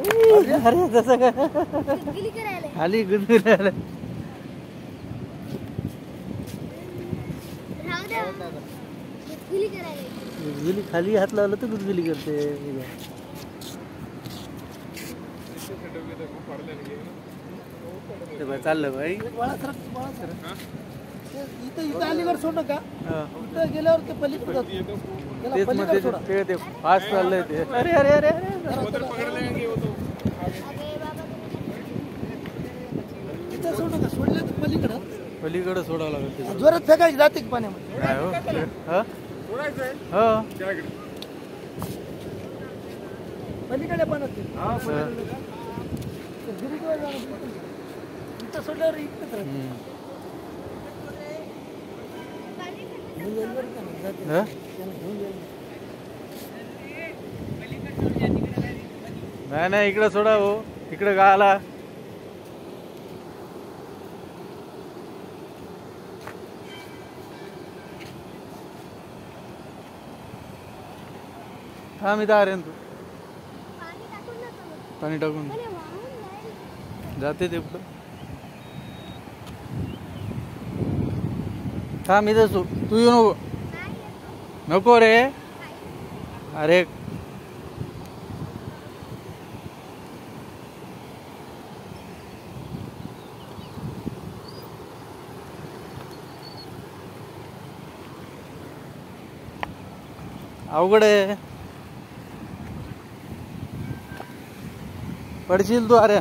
अरे तसं काय गुदगुली करायला खाली गुदगुली राहू द्या गुदगुली करायला गुदगुली खाली हात लावला तर गुदगुली करते चाललं भाई इथं अलीकडे सोड नका इथं गेल्यावर ते पलीकडे तेच मध्ये ते फास्ट चाललंय ते अरे अरे अरे इथं सोड नका सोडलं तर पलीकडं पलीकडे सोडावं लागेल जोरात फेकायची जाते की पाण्यामध्ये नाही हो पलीकडे पाण्यात इथं सोडल्यावर इथंच नाही नाही इकडे सोडा हो इकडे का आला थांब इथं अरे तू पाणी टाकून जाते ते पुढं थांब इथं तू येऊ नको नको रे अरे अवघड आहे पडशील तू अरे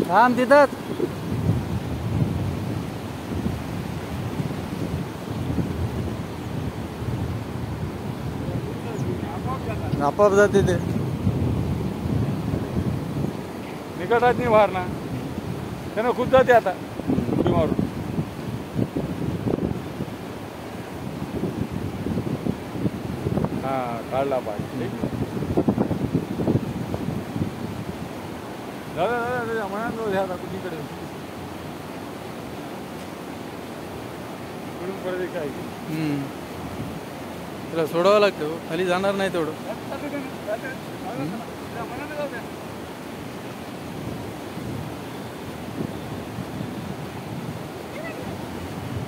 थांब तिथंच आपोआप जाते ते निकटात नाही बाहेर ना त्यानं खुद जाते आता उडी मारून हा काढला पाहिजे दादा दादा म्हणा आता कुठीकडे परत काय त्याला सोडावं लागतं खाली जाणार नाही तेवढं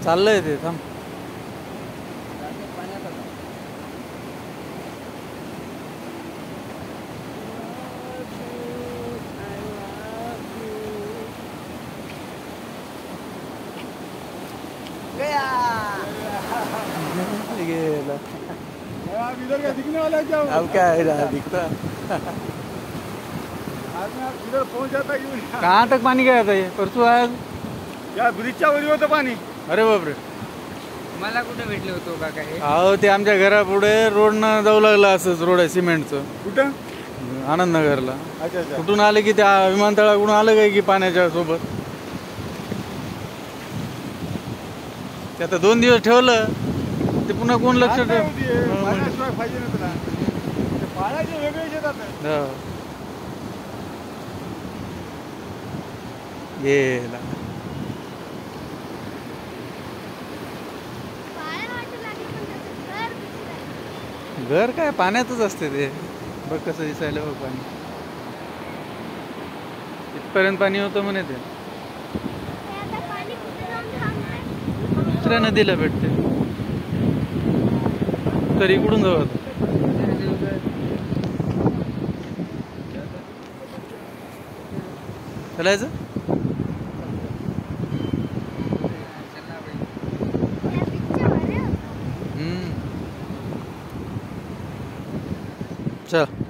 चाललंय ते थांब गेला इधर क्या दिखने वाला है क्या अब क्या है दिखता इधर पहुंच जाता क्यों कहाँ तक पानी गया था ये परसों आया या ब्रिजच्या वरी होतं पाणी अरे बापरे मला कुठे भेटले होतो का काय अहो ते आमच्या घरापुढे रोडनं जाऊ लागलं असंच रोड आहे सिमेंटचं कुठं आनंदनगरला अच्छा अच्छा कुठून आले की त्या विमानतळाकडून आलं काय की पाण्याच्या सोबत ते आता 2 दिवस ठेवलं ते पुन्हा कोण लक्ष ठेव पाण्याशिवाय पाहिजे ना तुला पाण्याचे वेगळे येतात गेला घर काय पाण्यातच असते ते बघ कसं दिसायला बघ पाणी इथपर्यंत पाणी होतं म्हणे ते दुसऱ्या नदीला भेटते तर इकडून जाऊ आता चालायचं चल